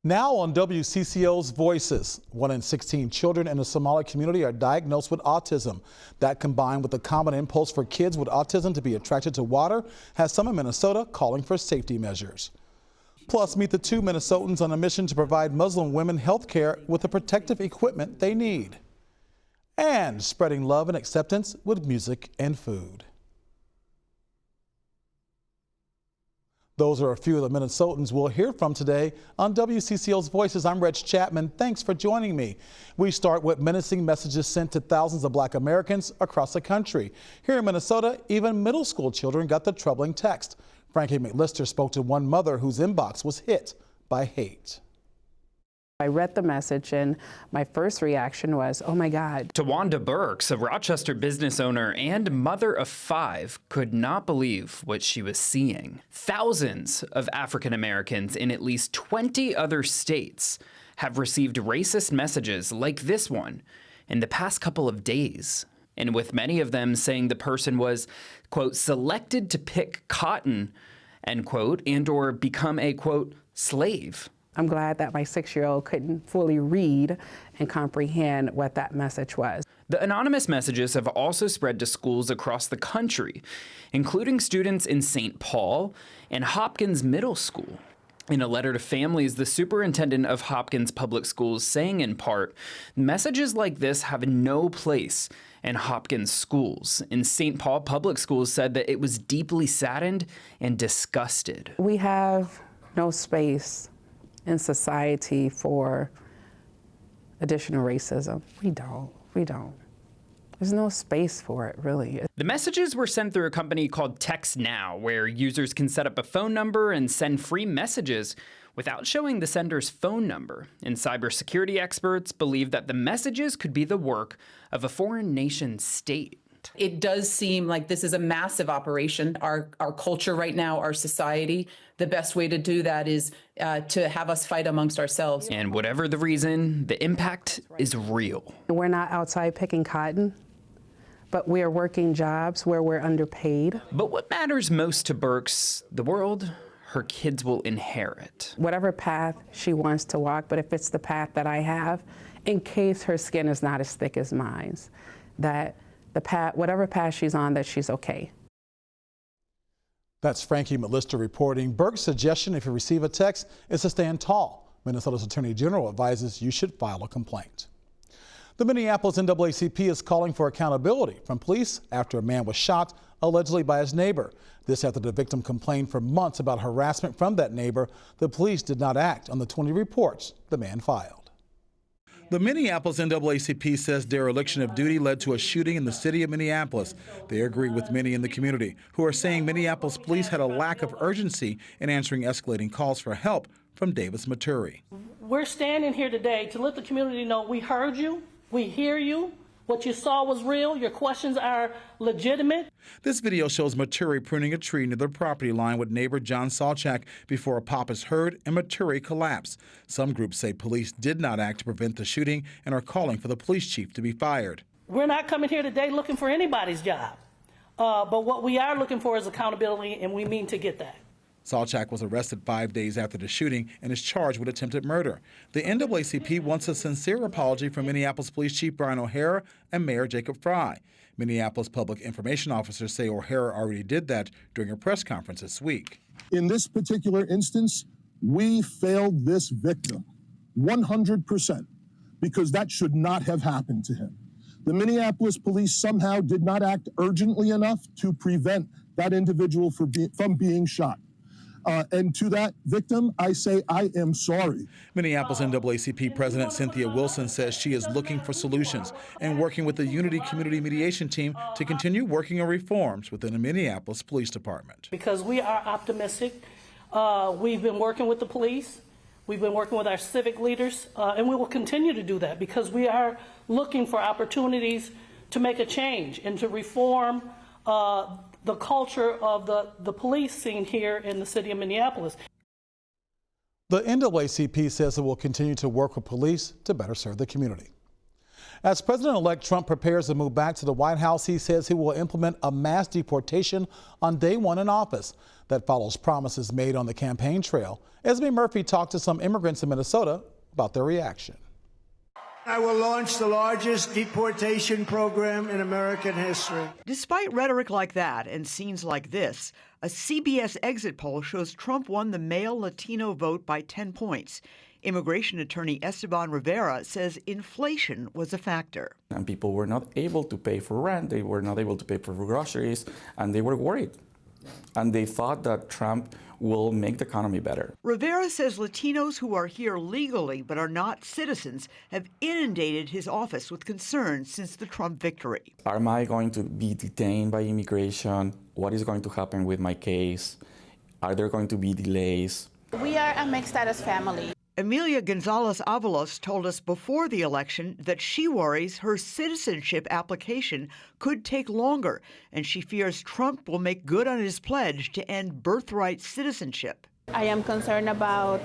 Now on WCCO's Voices, 1 in 16 children in the Somali community are diagnosed with autism. That, combined with the common impulse for kids with autism to be attracted to water, has some in Minnesota calling for safety measures. Plus, meet the two Minnesotans on a mission to provide Muslim women health care with the protective equipment they need. And spreading love and acceptance with music and food. Those are a few of the Minnesotans we'll hear from today on WCCO's Voices. I'm Reg Chapman. Thanks for joining me. We start with menacing messages sent to thousands of Black Americans across the country. Here in Minnesota, even middle school children got the troubling text. Frankie McLister spoke to one mother whose inbox was hit by hate. I read the message and my first reaction was, oh my God. Tawanda Burks, a Rochester business owner and mother of 5, could not believe what she was seeing. Thousands of African Americans in at least 20 other states have received racist messages like this one in the past couple of days. And with many of them saying the person was, quote, selected to pick cotton, end quote, and or become a, quote, slave. I'm glad that my 6-year-old couldn't fully read and comprehend what that message was. The anonymous messages have also spread to schools across the country, including students in St. Paul and Hopkins Middle School. In a letter to families, the superintendent of Hopkins Public Schools saying in part, messages like this have no place in Hopkins schools. And St. Paul Public Schools said that it was deeply saddened and disgusted. We have no space in society for additional racism. We don't. There's no space for it, really. The messages were sent through a company called Text Now, where users can set up a phone number and send free messages without showing the sender's phone number. And cybersecurity experts believe that the messages could be the work of a foreign nation state. It does seem like this is a massive operation. Our culture right now, our society, the best way to do that is to have us fight amongst ourselves. And whatever the reason, the impact is real. We're not outside picking cotton, but we're working jobs where we're underpaid. But what matters most to Burks, the world her kids will inherit. Whatever path she wants to walk, but if it's the path that I have, in case her skin is not as thick as mine, that the path, whatever path she's on, that she's okay. That's Frankie McLister reporting. Burke's suggestion, if you receive a text, is to stand tall. Minnesota's Attorney General advises you should file a complaint. The Minneapolis NAACP is calling for accountability from police after a man was shot, allegedly by his neighbor. This after the victim complained for months about harassment from that neighbor. The police did not act on the 20 reports the man filed. The Minneapolis NAACP says dereliction of duty led to a shooting in the city of Minneapolis. They agree with many in the community who are saying Minneapolis police had a lack of urgency in answering escalating calls for help from Davis Maturi. We're standing here today to let the community know we heard you, we hear you, what you saw was real, your questions are legitimate. This video shows Maturi pruning a tree near the property line with neighbor John Salchak before a pop is heard and Maturi collapsed. Some groups say police did not act to prevent the shooting and are calling for the police chief to be fired. We're not coming here today looking for anybody's job, but what we are looking for is accountability, and we mean to get that. Salchak was arrested 5 days after the shooting and is charged with attempted murder. The NAACP wants a sincere apology from Minneapolis Police Chief Brian O'Hara and Mayor Jacob Fry. Minneapolis public information officers say O'Hara already did that during a press conference this week. In this particular instance, we failed this victim 100% because that should not have happened to him. The Minneapolis police somehow did not act urgently enough to prevent that individual from being shot. And to that victim, I say I am sorry. Minneapolis NAACP President Cynthia Wilson says she is looking for solutions and working with the Unity Community Mediation Team to continue working on reforms within the Minneapolis Police Department. Because we are optimistic. We've been working with the police. We've been working with our civic leaders, and we will continue to do that because we are looking for opportunities to make a change and to reform the culture of the police scene here in the city of Minneapolis. The NAACP says it will continue to work with police to better serve the community. As President-elect Trump prepares to move back to the White House, he says he will implement a mass deportation on day one in office. That follows promises made on the campaign trail. Esme Murphy talked to some immigrants in Minnesota about their reaction. I will launch the largest deportation program in American history. Despite rhetoric like that and scenes like this, a CBS exit poll shows Trump won the male Latino vote by 10 points. Immigration attorney Esteban Rivera says inflation was a factor. And people were not able to pay for rent, they were not able to pay for groceries, and they were worried. And they thought that Trump will make the economy better. Rivera says Latinos who are here legally but are not citizens have inundated his office with concerns since the Trump victory. Am I going to be detained by immigration? What is going to happen with my case? Are there going to be delays? We are a mixed status family. Emilia Gonzalez-Avalos told us before the election that she worries her citizenship application could take longer, and she fears Trump will make good on his pledge to end birthright citizenship. I am concerned about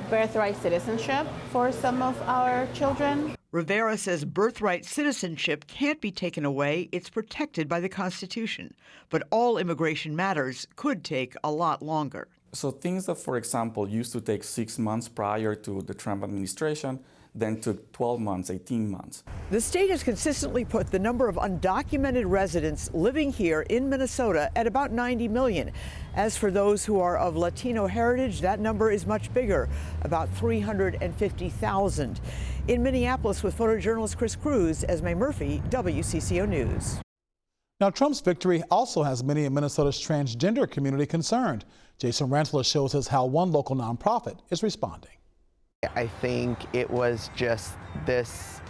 birthright citizenship for some of our children. Rivera says birthright citizenship can't be taken away. It's protected by the Constitution. But all immigration matters could take a lot longer. So things that, for example, used to take 6 months prior to the Trump administration, then took 12 months, 18 months. The state has consistently put the number of undocumented residents living here in Minnesota at about 90 million. As for those who are of Latino heritage, that number is much bigger, about 350,000. In Minneapolis with photojournalist Chris Cruz, Esme Murphy, WCCO News. Now, Trump's victory also has many in Minnesota's transgender community concerned. Jason Rantala shows us how one local nonprofit is responding. I think it was just this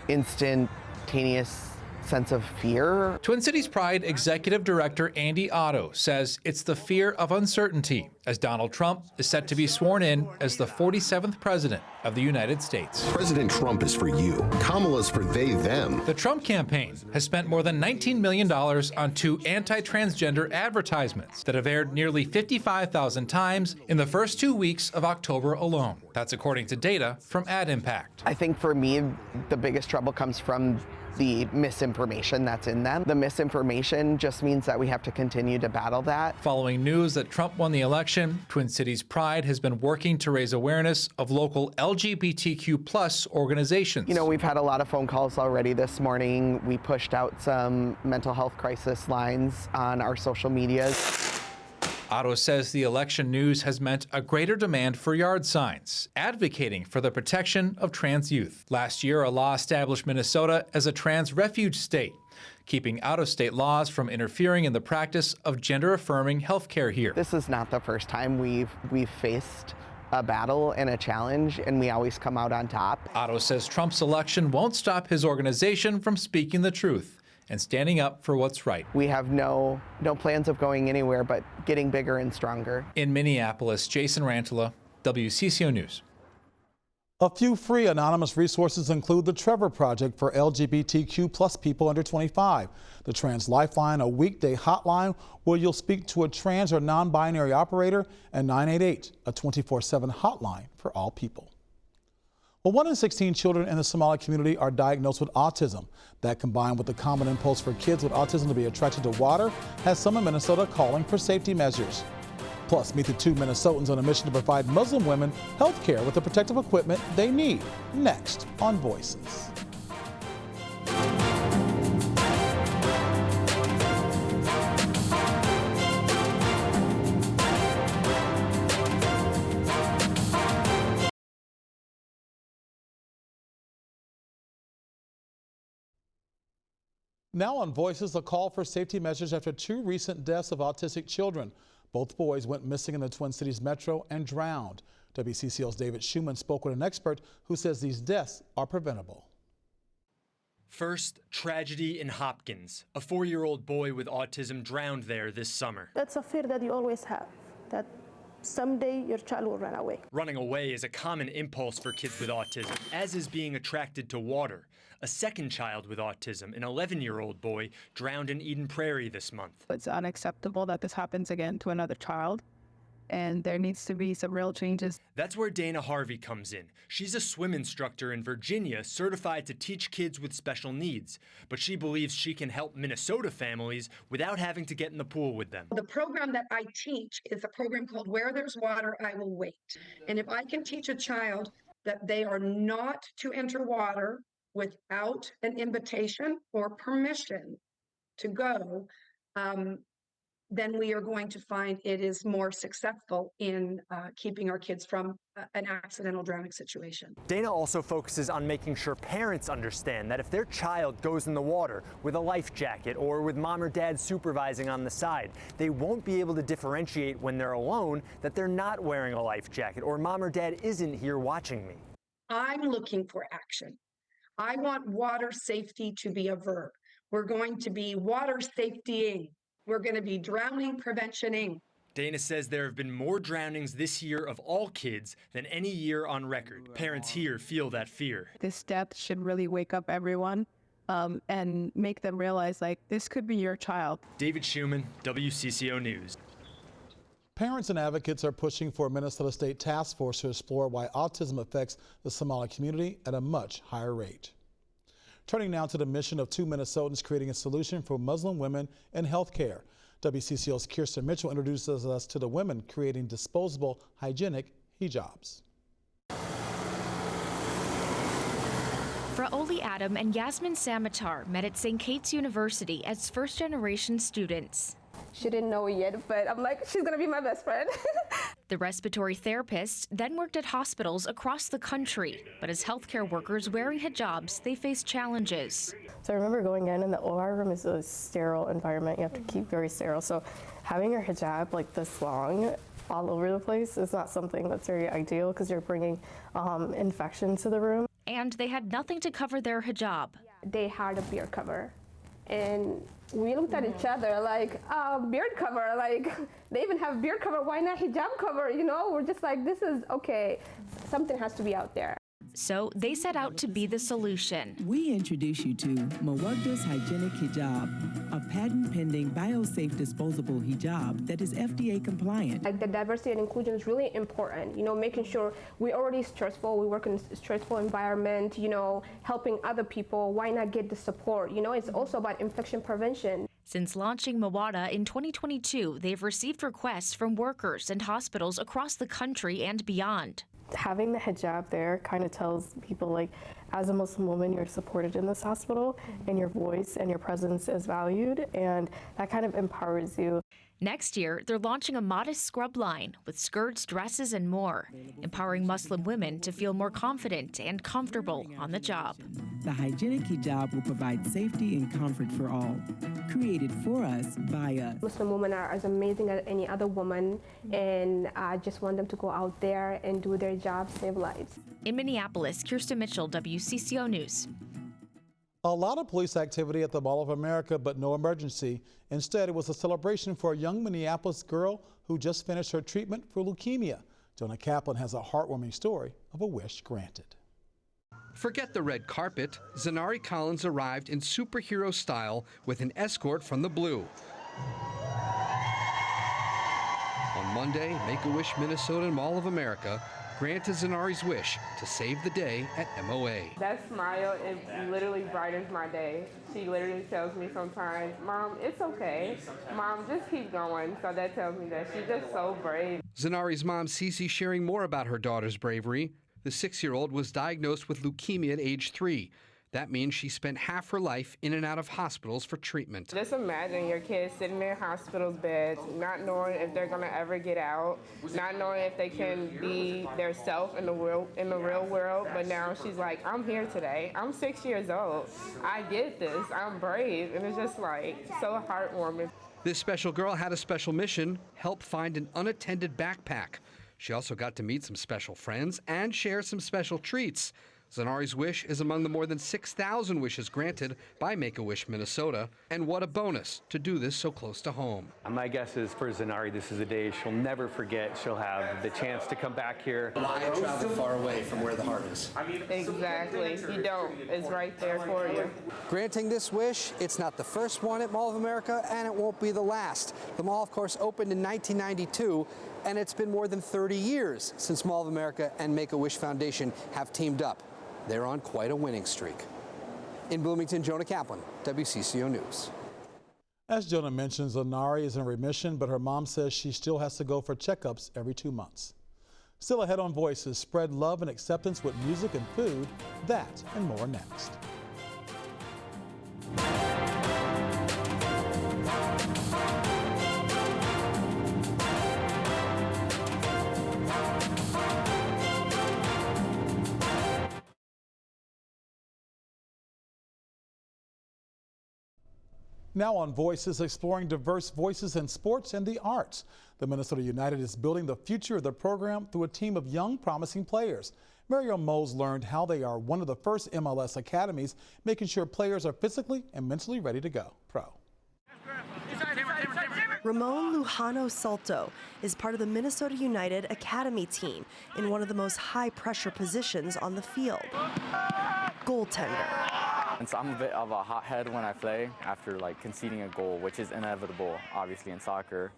instantaneous sense of fear. Twin Cities Pride Executive Director Andy Otto says it's the fear of uncertainty as Donald Trump is set to be sworn in as the 47th president of the United States. President Trump is for you. Kamala's for they, them. The Trump campaign has spent more than $19 million on 2 anti-transgender advertisements that have aired nearly 55,000 times in the first 2 weeks of October alone. That's according to data from Ad Impact. I think for me, the biggest trouble comes from the misinformation that's in them. The misinformation just means that we have to continue to battle that. Following news that Trump won the election, Twin Cities Pride has been working to raise awareness of local LGBTQ+ organizations. You know, we've had a lot of phone calls already this morning. We pushed out some mental health crisis lines on our social medias. Otto says the election news has meant a greater demand for yard signs, advocating for the protection of trans youth. Last year, a law established Minnesota as a trans refuge state, keeping out-of-state laws from interfering in the practice of gender-affirming health care here. This is not the first time we've faced a battle and a challenge, and we always come out on top. Otto says Trump's election won't stop his organization from speaking the truth and standing up for what's right. We have no plans of going anywhere but getting bigger and stronger. In Minneapolis, Jason Rantala, WCCO News. A few free anonymous resources include the Trevor Project for LGBTQ+ people under 25, the Trans Lifeline, a weekday hotline where you'll speak to a trans or non-binary operator, and 988, a 24/7 hotline for all people. Well, 1 in 16 children in the Somali community are diagnosed with autism. That, combined with the common impulse for kids with autism to be attracted to water, has some in Minnesota calling for safety measures. Plus, meet the 2 Minnesotans on a mission to provide Muslim women health care with the protective equipment they need. Next on Voices. Now on Voices, a call for safety measures after 2 recent deaths of autistic children. Both boys went missing in the Twin Cities metro and drowned. WCCO's David Schumann spoke with an expert who says these deaths are preventable. First, tragedy in Hopkins. A 4-year-old boy with autism drowned there this summer. That's a fear that you always have, that someday your child will run away. Running away is a common impulse for kids with autism, as is being attracted to water. A second child with autism, an 11-year-old boy, drowned in Eden Prairie this month. It's unacceptable that this happens again to another child. and there needs to be some real changes. That's where Dana Harvey comes in. She's a swim instructor in Virginia, certified to teach kids with special needs. But she believes she can help Minnesota families without having to get in the pool with them. The program that I teach is a program called Where There's Water, I Will Wait. And if I can teach a child that they are not to enter water without an invitation or permission to go, then we are going to find it is more successful in keeping our kids from an accidental drowning situation. Dana also focuses on making sure parents understand that if their child goes in the water with a life jacket or with mom or dad supervising on the side, they won't be able to differentiate when they're alone that they're not wearing a life jacket or mom or dad isn't here watching me. I'm looking for action. I want water safety to be a verb. We're going to be water safetying. We're going to be drowning preventioning. Dana says there have been more drownings this year of all kids than any year on record. Parents here feel that fear. This death should really wake up everyone and make them realize, like, this could be your child. David Schumann, WCCO News. Parents and advocates are pushing for a Minnesota State task force to explore why autism affects the Somali community at a much higher rate. Turning now to the mission of two Minnesotans creating a solution for Muslim women in healthcare. WCCO's Kirsten Mitchell introduces us to the women creating disposable hygienic hijabs. Fraoli Adam and Yasmin Samatar met at St. Kate's University as first-generation students. She didn't know yet, but I'm like, she's gonna be my best friend. The respiratory therapist then worked at hospitals across the country, but as healthcare workers wearing hijabs, they faced challenges. So I remember going in, and the OR room is a sterile environment. You have to keep very sterile. So having your hijab like this long all over the place is not something that's very ideal because you're bringing infection to the room. And they had nothing to cover their hijab. They had a beard cover. And we looked at each other like, beard cover, like they even have beard cover, why not hijab cover? You know, we're just like, this is okay. Something has to be out there. So they set out to be the solution. We introduce you to Mawagda's Hygienic Hijab, a patent-pending biosafe disposable hijab that is FDA compliant. Like the diversity and inclusion is really important. You know, making sure we're already stressful, we work in a stressful environment, you know, helping other people. Why not get the support? You know, it's also about infection prevention. Since launching Mawada in 2022, they've received requests from workers and hospitals across the country and beyond. Having the hijab there kind of tells people, like, as a Muslim woman, you're supported in this hospital and your voice and your presence is valued, and that kind of empowers you. Next year, they're launching a modest scrub line with skirts, dresses, and more, empowering Muslim women to feel more confident and comfortable on the job. The hygienic hijab will provide safety and comfort for all. Created for us by us. Muslim women are as amazing as any other woman, and I just want them to go out there and do their job, save lives. In Minneapolis, Kirsten Mitchell, WCCO News. A lot of police activity at the Mall of America, but no emergency. Instead, it was a celebration for a young Minneapolis girl who just finished her treatment for leukemia. Jonah Kaplan has a heartwarming story of a wish granted. Forget the red carpet. Zanari Collins arrived in superhero style with an escort from the Blue. On Monday, Make-A-Wish Minnesota and Mall of America granted Zanari's wish to save the day at MOA. That smile, it literally brightens my day. She literally tells me sometimes, Mom, it's okay. Mom, just keep going. So that tells me that she's just so brave. Zanari's mom, Cece, sharing more about her daughter's bravery. The 6-year-old was diagnosed with leukemia at age 3. That means she spent half her life in and out of hospitals for treatment. Just imagine your kids sitting in hospital beds, not knowing if they're going to ever get out, not knowing if they can be their self in the real world. But now she's like, I'm here today. I'm 6 years old. I get this. I'm brave. And it's just like so heartwarming. This special girl had a special mission: help find an unattended backpack. She also got to meet some special friends and share some special treats. Zanari's wish is among the more than 6,000 wishes granted by Make-A-Wish Minnesota. And what a bonus to do this so close to home. My guess is for Zanari, this is a day she'll never forget. She'll have the chance to come back here. Why travel far away from where the heart is? Exactly. You don't. It's right there for you. Granting this wish, it's not the first one at Mall of America, and it won't be the last. The mall, of course, opened in 1992. And it's been more than 30 years since Mall of America and Make-A-Wish Foundation have teamed up. They're on quite a winning streak. In Bloomington, Jonah Kaplan, WCCO News. As Jonah mentions, Zanari is in remission, but her mom says she still has to go for checkups every 2 months. Still ahead on Voices, spread love and acceptance with music and food. That and more next. Now on Voices, exploring diverse voices in sports and the arts. The Minnesota United is building the future of the program through a team of young, promising players. Mariel Mose learned how they are one of the first MLS academies, making sure players are physically and mentally ready to go pro. Ramon Lujano Salto is part of the Minnesota United Academy team in one of the most high-pressure positions on the field, goaltender. And so I'm a bit of a hothead when I play after conceding a goal, which is inevitable, obviously, in soccer.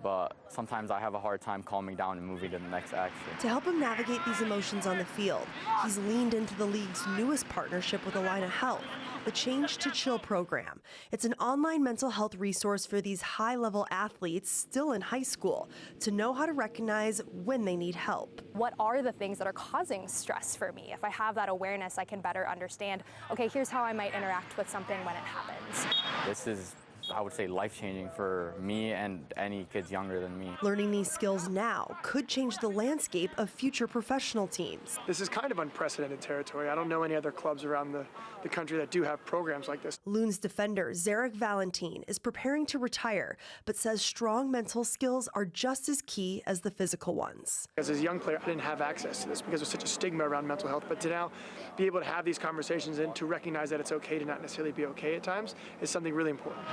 But sometimes I have a hard time calming down and moving to the next action. To help him navigate these emotions on the field, he's leaned into the league's newest partnership with Alina Health, the Change to Chill program. It's an online mental health resource for these high-level athletes still in high school to know how to recognize when they need help. What are the things that are causing stress for me? If I have that awareness, I can better understand, okay, here's how I might interact with something when it happens. This is, I would say, life-changing for me and any kids younger than me. Learning these skills now could change the landscape of future professional teams. This is kind of unprecedented territory. I don't know any other clubs around the country that do have programs like this. Loons defender Zarek Valentin is preparing to retire, but says strong mental skills are just as key as the physical ones. As a young player, I didn't have access to this because there's such a stigma around mental health, but to now be able to have these conversations and to recognize that it's okay to not necessarily be okay at times is something really important.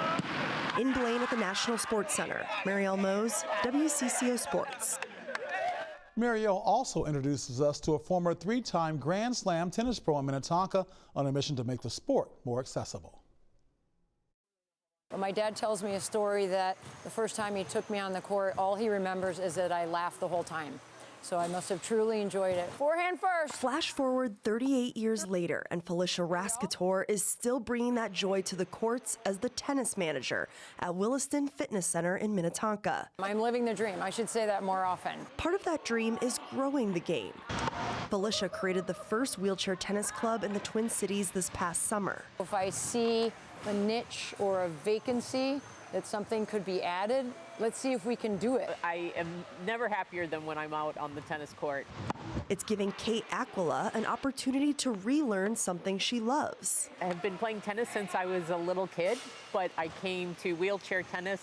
In Blaine at the National Sports Center, Mariel Mose, WCCO Sports. Mariel also introduces us to a former 3-time Grand Slam tennis pro in Minnetonka on a mission to make the sport more accessible. My dad tells me a story that the first time he took me on the court, all he remembers is that I laughed the whole time. So I must have truly enjoyed it. Forehand first. Flash forward 38 years later, and Felicia Rascator is still bringing that joy to the courts as the tennis manager at Williston Fitness Center in Minnetonka. I'm living the dream. I should say that more often. Part of that dream is growing the game. Felicia created the first wheelchair tennis club in the Twin Cities this past summer. If I see a niche or a vacancy that something could be added, let's see if we can do it. I am never happier than when I'm out on the tennis court. It's giving Kate Aquila an opportunity to relearn something she loves. I have been playing tennis since I was a little kid, but I came to wheelchair tennis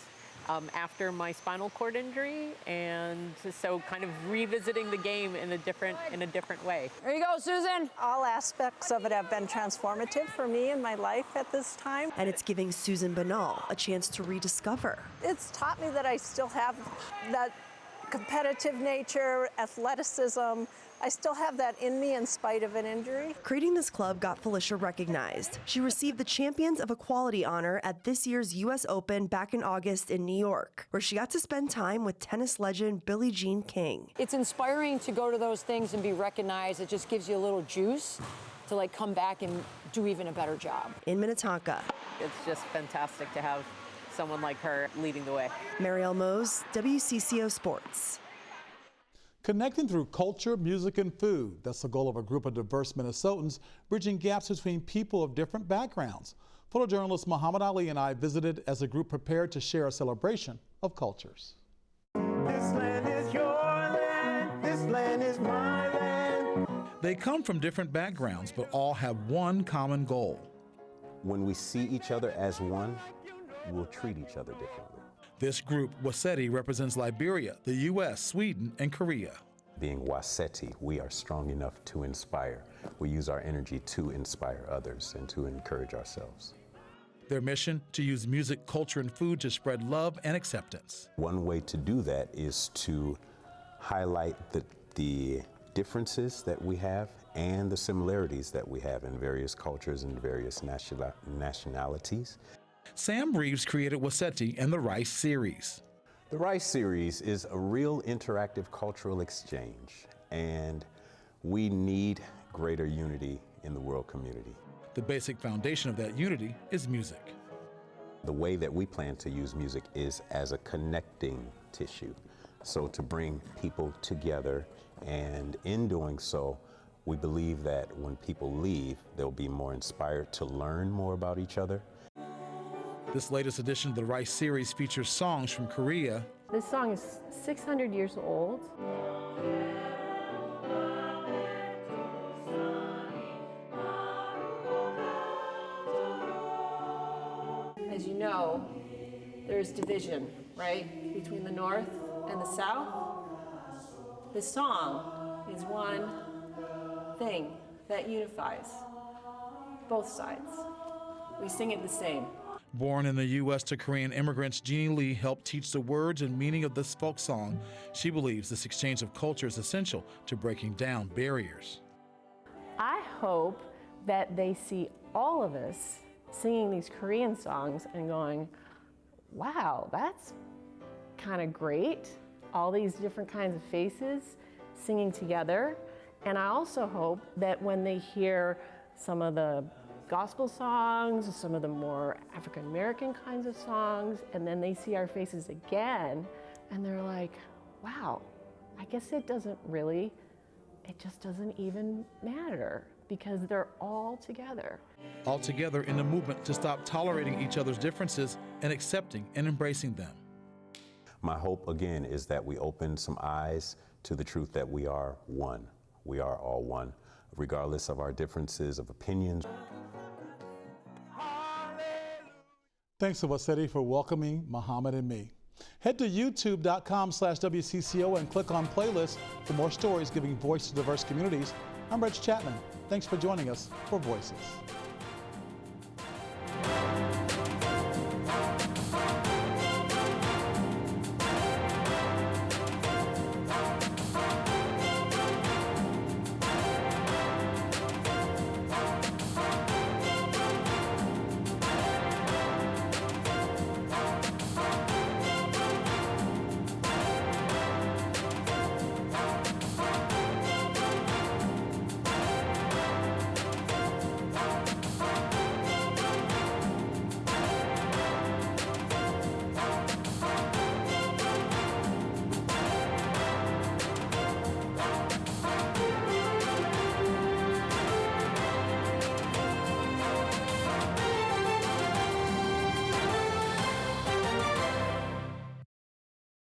after my spinal cord injury, and so kind of revisiting the game in a different way. There you go, Susan. All aspects of it have been transformative for me in my life at this time. And it's giving Susan Banal a chance to rediscover. It's taught me that I still have that competitive nature, athleticism. I still have that in me in spite of an injury. Creating this club got Felicia recognized. She received the Champions of Equality honor at this year's U.S. Open back in August in New York, where she got to spend time with tennis legend Billie Jean King. It's inspiring to go to those things and be recognized. It just gives you a little juice to come back and do even a better job. In Minnetonka. It's just fantastic to have someone like her leading the way. Mariel Mose, WCCO Sports. Connecting through culture, music, and food. That's the goal of a group of diverse Minnesotans, bridging gaps between people of different backgrounds. Photojournalist Muhammad Ali and I visited as a group prepared to share a celebration of cultures. This land is your land, this land is my land. They come from different backgrounds, but all have one common goal. When we see each other as one, we'll treat each other differently. This group, Waseti, represents Liberia, the U.S., Sweden, and Korea. Being Waseti, we are strong enough to inspire. We use our energy to inspire others and to encourage ourselves. Their mission, to use music, culture, and food to spread love and acceptance. One way to do that is to highlight the differences that we have and the similarities that we have in various cultures and various nationalities. Sam Reeves created Waseti and the Rice series. The Rice series is a real interactive cultural exchange, and we need greater unity in the world community. The basic foundation of that unity is music. The way that we plan to use music is as a connecting tissue. So to bring people together, and in doing so, we believe that when people leave, they'll be more inspired to learn more about each other. This latest edition of the Rice series features songs from Korea. This song is 600 years old. As you know, there's division, right, between the North and the South. This song is one thing that unifies both sides. We sing it the same. Born in the U.S. to Korean immigrants, Jeannie Lee helped teach the words and meaning of this folk song. She believes this exchange of culture is essential to breaking down barriers. I hope that they see all of us singing these Korean songs and going, wow, that's kind of great. All these different kinds of faces singing together. And I also hope that when they hear some of the gospel songs, some of the more African American kinds of songs, and then they see our faces again, and they're like, wow, I guess it just doesn't even matter, because they're all together. All together in the movement to stop tolerating each other's differences and accepting and embracing them. My hope, again, is that we open some eyes to the truth that we are one. We are all one, regardless of our differences of opinions. Thanks to Waseti for welcoming Muhammad and me. Head to youtube.com/WCCO and click on playlists for more stories giving voice to diverse communities. I'm Rich Chapman. Thanks for joining us for Voices.